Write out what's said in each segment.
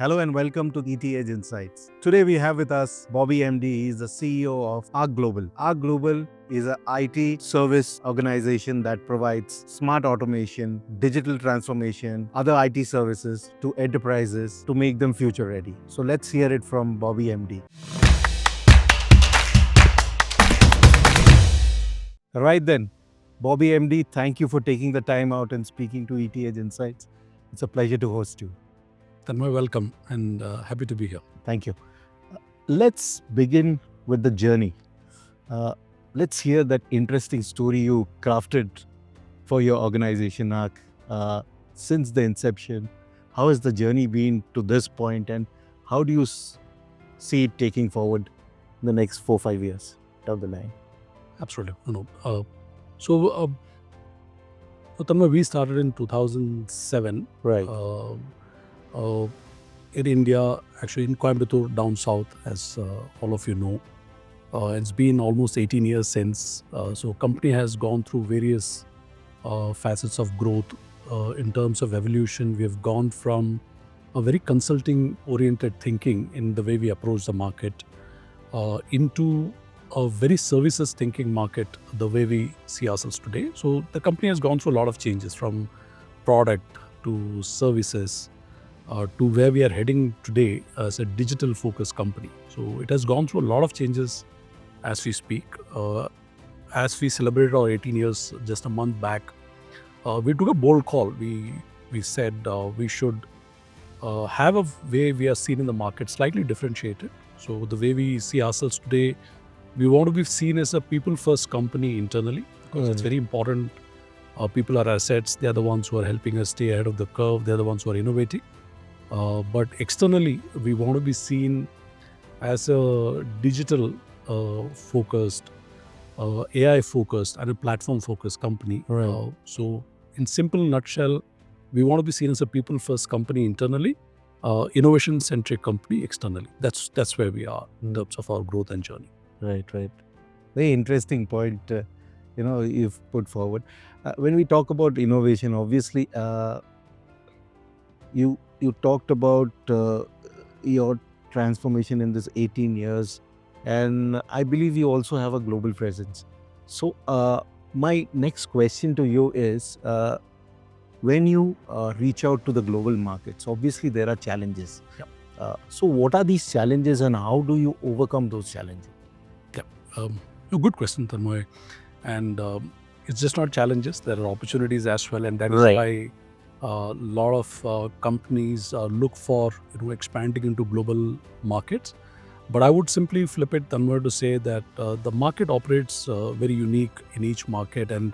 Hello and welcome to ET Edge Insights. Today we have with us Bobby MD. He is the CEO of Arche Global. Arche Global is an IT service organization that provides smart automation, digital transformation, other IT services to enterprises to make them future ready. So let's hear it from Bobby MD. Right then, Bobby MD, thank you for taking the time out and speaking to ET Edge Insights. It's a pleasure to host you. Tanmay, welcome and happy to be here. Thank you. Let's begin with the journey. Let's hear that interesting story you crafted for your organization, Arche. Since the inception, how has the journey been to this point, and how do you see it taking forward in the next 4-5 years down the line? Absolutely. So, Tanmay, we started in 2007. Right. In India, actually in Coimbatore, down south, as all of you know. It's been almost 18 years since. So company has gone through various facets of growth. In terms of evolution, we have gone from a very consulting-oriented thinking in the way we approach the market into a very services thinking market, the way we see ourselves today. So the company has gone through a lot of changes, from product to services to where we are heading today as a digital focused company. So it has gone through a lot of changes as we speak. As we celebrated our 18 years just a month back, we took a bold call. We said we should have a way we are seen in the market slightly differentiated. So the way we see ourselves today, we want to be seen as a people-first company internally, because it's very important. People are assets. They are the ones who are helping us stay ahead of the curve. They are the ones who are innovating. But externally, we want to be seen as a digital focused, AI focused, and a platform focused company. Right. So in simple nutshell, we want to be seen as a people first company internally, innovation centric company externally. That's where we are in terms of our growth and journey. Right. Very interesting point, you've put forward. When we talk about innovation, obviously, you talked about your transformation in this 18 years, and I believe you also have a global presence. So my next question to you is, when you reach out to the global markets, obviously there are challenges. Yep. So what are these challenges and how do you overcome those challenges? A good question, Tanmay. And it's just not challenges, there are opportunities as well. And that is why a lot of companies look for expanding into global markets. But I would simply flip it, Tanmay, to say that the market operates very unique in each market, and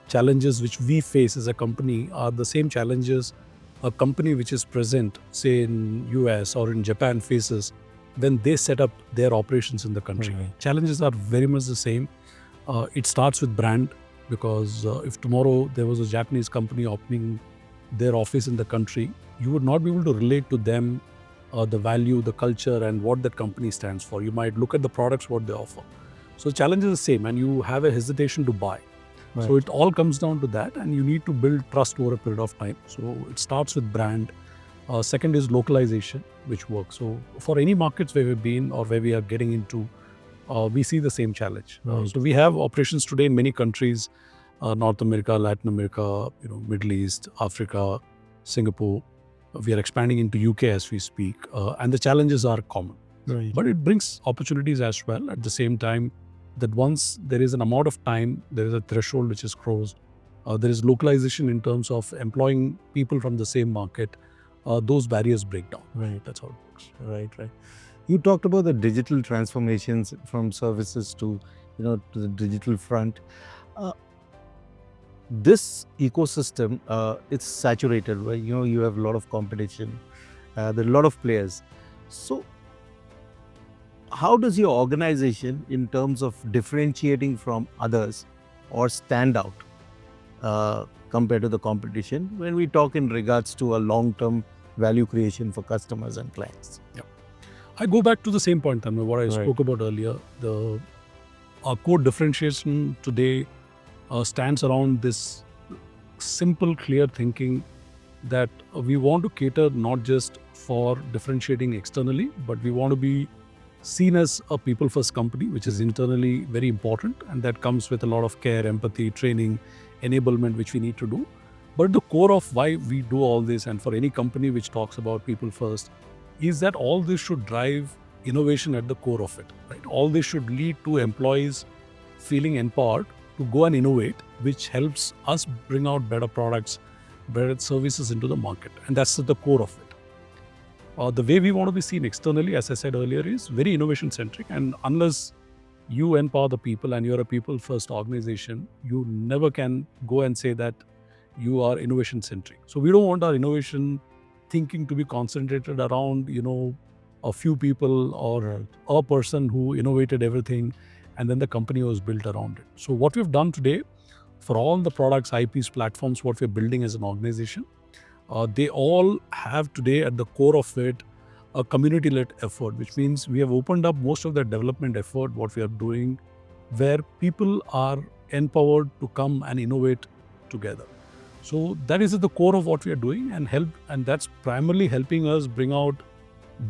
challenges which we face as a company are the same challenges a company which is present, say in US or in Japan, faces when they set up their operations in the country. Right. Challenges are very much the same. It starts with brand, because if tomorrow there was a Japanese company opening their office in the country, you would not be able to relate to them the value, the culture, and what that company stands for. You might look at the products, what they offer. So the challenge is the same, and you have a hesitation to buy. Right. So it all comes down to that, and you need to build trust over a period of time. So it starts with brand. Second is localization, which works. So for any markets where we've been or where we are getting into, we see the same challenge. Right. So we have operations today in many countries, North America, Latin America, Middle East, Africa, Singapore. We are expanding into UK as we speak, and the challenges are common. Right. But it brings opportunities as well. At the same time, that once there is an amount of time, there is a threshold which is crossed. There is localization in terms of employing people from the same market. Those barriers break down. Right. That's how it works. Right. You talked about the digital transformations from services to to the digital front. This ecosystem, it's saturated, right? You have a lot of competition. There are a lot of players. So how does your organization, in terms of differentiating from others or stand out compared to the competition, when we talk in regards to a long-term value creation for customers and clients? I go back to the same point, Tanmay, what I Right. spoke about earlier. Our core differentiation today stands around this simple, clear thinking that we want to cater not just for differentiating externally, but we want to be seen as a people-first company, which is internally very important, and that comes with a lot of care, empathy, training, enablement, which we need to do. But the core of why we do all this, and for any company which talks about people first, is that all this should drive innovation at the core of it. Right? All this should lead to employees feeling empowered to go and innovate, which helps us bring out better products, better services into the market, and that's at the core of it. The way we want to be seen externally, as I said earlier, is very innovation centric. And unless you empower the people and you're a people first organization, you never can go and say that you are innovation centric. So we don't want our innovation thinking to be concentrated around, a few people or a person who innovated everything and then the company was built around it. So what we've done today for all the products, IPs, platforms, what we're building as an organization, they all have today at the core of it a community-led effort, which means we have opened up most of the development effort, what we are doing, where people are empowered to come and innovate together. So that is at the core of what we are doing and that's primarily helping us bring out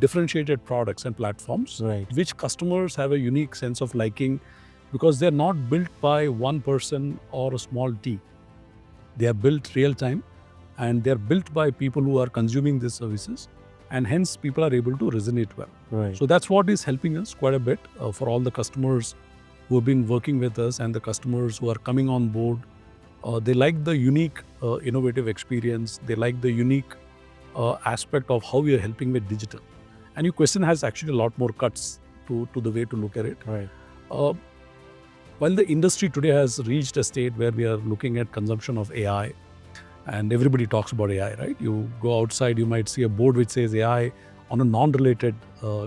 differentiated products and platforms, Right. which customers have a unique sense of liking because they're not built by one person or a small team. They are built real time and they're built by people who are consuming these services, and hence people are able to resonate well. Right. So that's what is helping us quite a bit for all the customers who have been working with us and the customers who are coming on board. They like the unique innovative experience. They like the unique aspect of how we are helping with digital. And your question has actually a lot more cuts to the way to look at it. Right. While the industry today has reached a state where we are looking at consumption of AI, and everybody talks about AI, right? You go outside, you might see a board which says AI on a non-related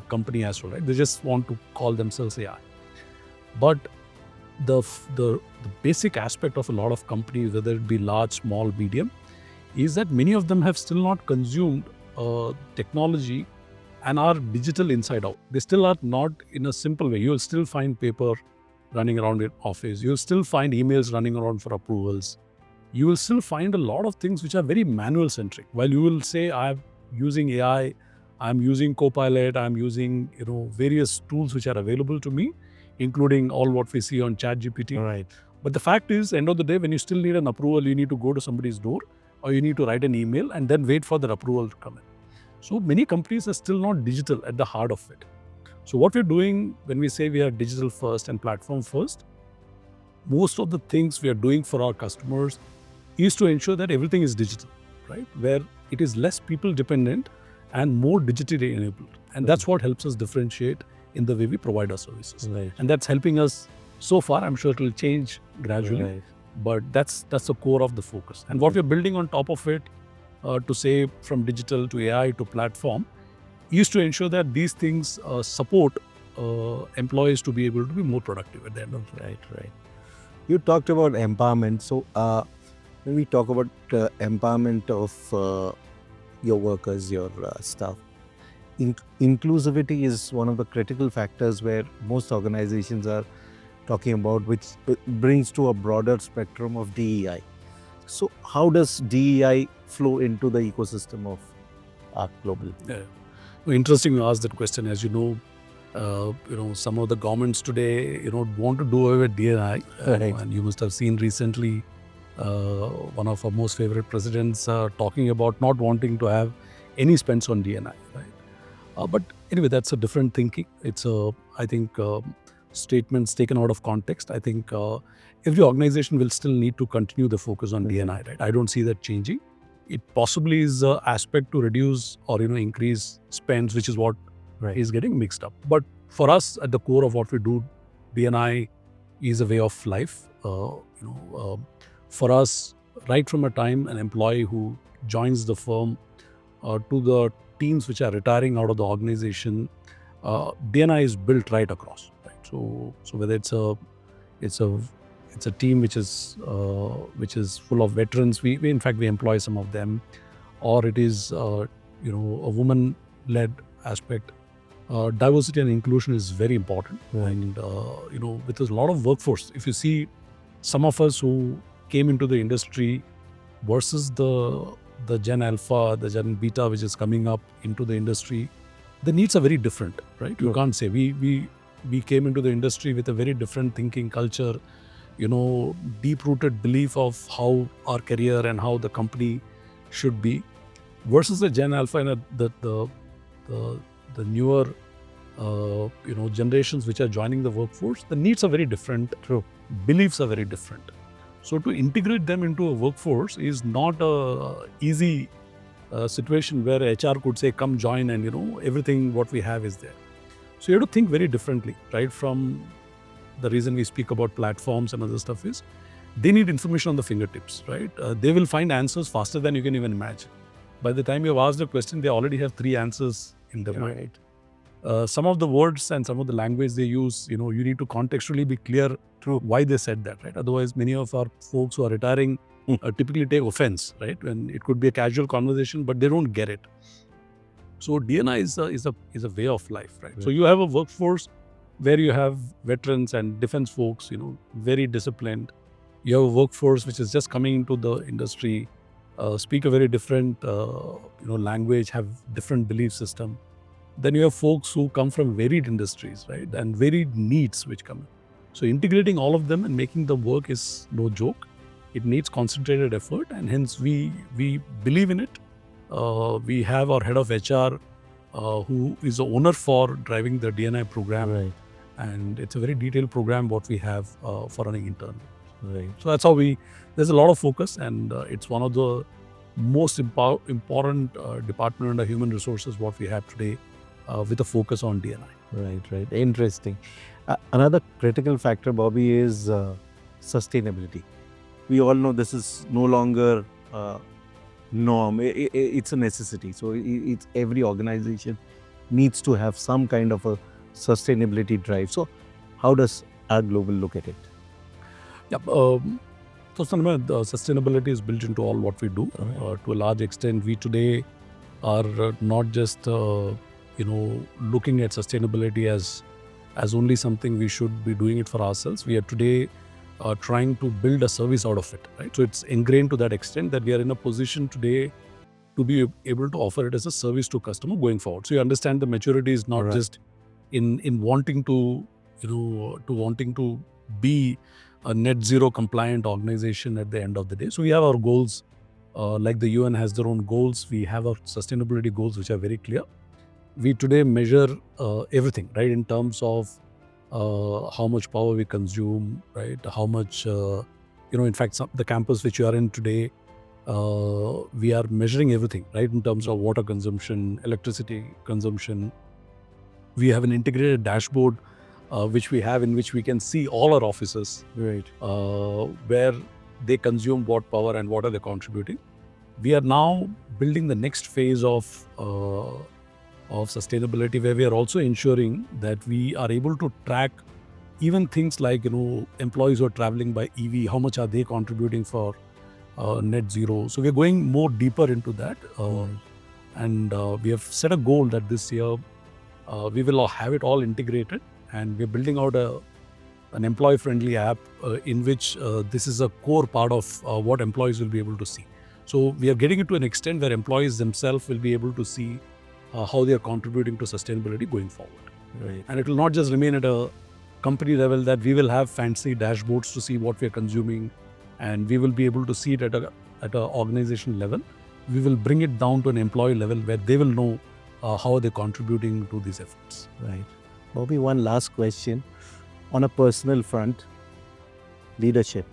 company as well, right? They just want to call themselves AI. But the basic aspect of a lot of companies, whether it be large, small, medium, is that many of them have still not consumed technology and are digital inside out. They still are not in a simple way. You'll still find paper running around in office. You'll still find emails running around for approvals. You will still find a lot of things which are very manual centric. While you will say, I'm using AI, I'm using Copilot, I'm using various tools which are available to me, including all what we see on ChatGPT. Right. But the fact is, end of the day, when you still need an approval, you need to go to somebody's door or you need to write an email and then wait for that approval to come in. So many companies are still not digital at the heart of it. So what we're doing when we say we are digital first and platform first, most of the things we are doing for our customers is to ensure that everything is digital, right? Where it is less people dependent and more digitally enabled. And that's what helps us differentiate in the way we provide our services. Right. And that's helping us so far. I'm sure it will change gradually, Right. but that's the core of the focus. And what we're building on top of it, to say from digital to AI to platform, is to ensure that these things support employees to be able to be more productive at the end of the day. Right. You talked about empowerment. So when we talk about empowerment of your workers, your staff, inclusivity is one of the critical factors where most organizations are talking about, which brings to a broader spectrum of DEI. So how does DEI flow into the ecosystem of Arche Global? Yeah. Well, interesting you asked that question. As you know, some of the governments today, want to do away with DEI. Right. And you must have seen recently one of our most favorite presidents talking about not wanting to have any spends on DNI, right? But anyway, that's a different thinking. It's I think statements taken out of context. I think every organization will still need to continue the focus on DNI, right? I don't see that changing. It possibly is an aspect to reduce or for spends, which is what is getting mixed up. But for us, at the core of what we do, DNI is a way of life. For us, right from a time an employee who joins the firm to the teams which are retiring out of the organization, DNI is built right across. Right? So whether it's a team which is full of veterans, we in fact we employ some of them, or it is a woman-led aspect. Diversity and inclusion is very important, and with a lot of workforce. If you see some of us who came into the industry versus the the Gen Alpha, the Gen Beta, which is coming up into the industry, the needs are very different, right? You True. can't say we came into the industry with a very different thinking culture, deep-rooted belief of how our career and how the company should be, versus the Gen Alpha and the newer generations which are joining the workforce. The needs are very different. True. Beliefs are very different. So to integrate them into a workforce is not a easy situation where HR could say, come join and everything what we have is there. So you have to think very differently, right? From the reason we speak about platforms and other stuff is they need information on the fingertips, right? They will find answers faster than you can even imagine. By the time you've asked a question, they already have 3 answers in their mind. Some of the words and some of the language they use, you need to contextually be clear why they said that, right? Otherwise, many of our folks who are retiring typically take offense, right? When it could be a casual conversation, but they don't get it. So DNI is a way of life, right? So you have a workforce where you have veterans and defense folks, very disciplined. You have a workforce which is just coming into the industry, speak a very different, language, have different belief system. Then you have folks who come from varied industries, right? And varied needs which come in. So integrating all of them and making them work is no joke. It needs concentrated effort, and hence we believe in it. We have our head of HR who is the owner for driving the DNI program. Right. And it's a very detailed program what we have for running internally. Right. So that's how there's a lot of focus, and it's one of the most important department under human resources what we have today with a focus on DNI. Right. Interesting. Another critical factor, Bobby, is sustainability. We all know this is no longer norm. It's a necessity. So it's every organization needs to have some kind of a sustainability drive. So how does our global look at it? Yeah. So sustainability is built into all what we do. To a large extent, we today are not just looking at sustainability as only something we should be doing it for ourselves. We are today trying to build a service out of it, right? So it's ingrained to that extent that we are in a position today to be able to offer it as a service to customer going forward. So you understand the maturity is not just in wanting to wanting to be a net zero compliant organization at the end of the day. So we have our goals, like the UN has their own goals. We have our sustainability goals which are very clear. We today measure everything, right, in terms of how much power we consume, right? How much, in fact, the campus which you are in today, we are measuring everything, right, in terms of water consumption, electricity consumption. We have an integrated dashboard which we have in which we can see all our offices, right, where they consume what power and what are they contributing. We are now building the next phase of sustainability, where we are also ensuring that we are able to track even things like employees who are traveling by EV, how much are they contributing for net zero. So we are going more deeper into that, and we have set a goal that this year we will have it all integrated, and we are building out an employee-friendly app in which this is a core part of what employees will be able to see. So we are getting it to an extent where employees themselves will be able to see how they are contributing to sustainability going forward. right, And it will not just remain at a company level that we will have fancy dashboards to see what we are consuming, and we will be able to see it at an organization level. We will bring it down to an employee level where they will know how they're contributing to these efforts. right. Bobby, one last question. On a personal front, leadership,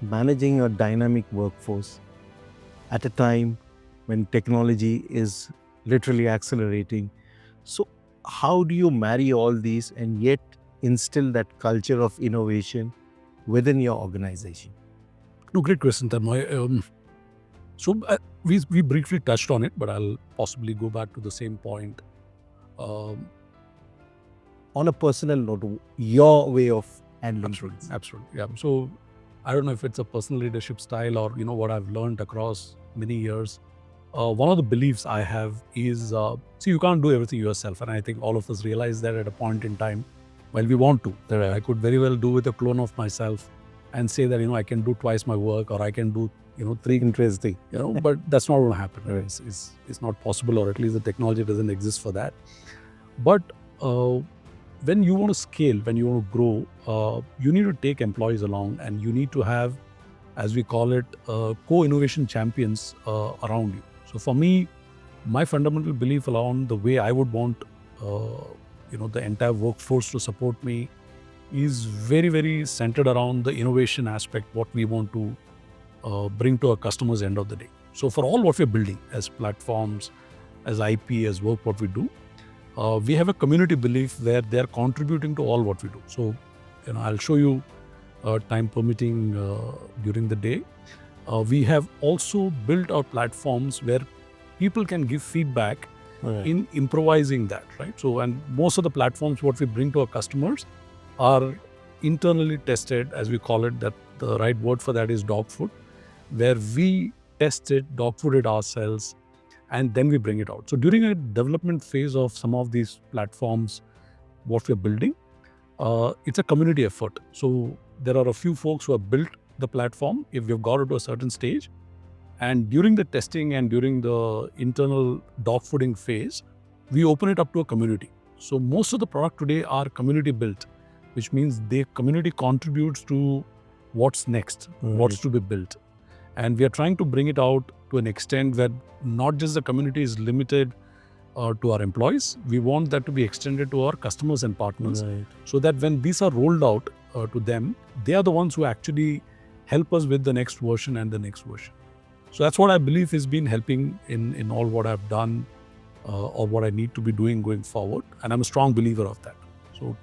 managing a dynamic workforce at a time when technology is literally accelerating. So how do you marry all these and yet instill that culture of innovation within your organization? No, great question, Tanmay. So we briefly touched on it, but I'll possibly go back to the same point. On a personal note, your way of handling things. Absolutely. Yeah. So I don't know if it's a personal leadership style or what I've learned across many years. One of the beliefs I have is, see, you can't do everything yourself. And I think all of us realize that at a point in time, while we want to, that I could very well do with a clone of myself and say that, I can do twice my work, or I can do three, Interesting. but that's not going to happen. Right. It's not possible, or at least the technology doesn't exist for that. But when you want to scale, when you want to grow, you need to take employees along, and you need to have, as we call it, co-innovation champions around you. So for me, my fundamental belief around the way I would want, the entire workforce to support me is very, very centered around the innovation aspect, what we want to bring to our customers end of the day. So for all what we're building as platforms, as IP, as work, what we do, we have a community belief where they're contributing to all what we do. So, I'll show you time permitting during the day. We have also built our platforms where people can give feedback Right. in improvising that, right? So, and most of the platforms what we bring to our customers are internally tested, as we call it, that the right word for that is dog food, where we test it, dog food it ourselves, and then we bring it out. So during a development phase of some of these platforms, what we're building, it's a community effort. So there are a few folks who have built the platform if we've got it to a certain stage. And during the testing and during the internal dog fooding phase, we open it up to a community. So most of the product today are community built, which means the community contributes to what's next, what's to be built. And we are trying to bring it out to an extent where not just the community is limited to our employees. We want that to be extended to our customers and partners, Right. so that when these are rolled out to them, they are the ones who actually help us with the next version and the next version. So that's what I believe has been helping in all what I've done or what I need to be doing going forward. And I'm a strong believer of that. So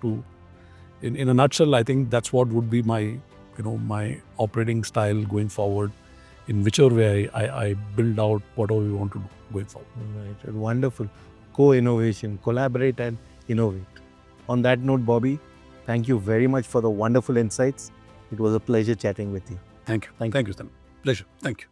in a nutshell, I think that's what would be my operating style going forward, in whichever way I build out whatever we want to do going forward. Right. Wonderful. Co-innovation, collaborate and innovate. On that note, Bobby, thank you very much for the wonderful insights. It was a pleasure chatting with you. Thank you. Thank Thank you, Stan. Pleasure. Thank you.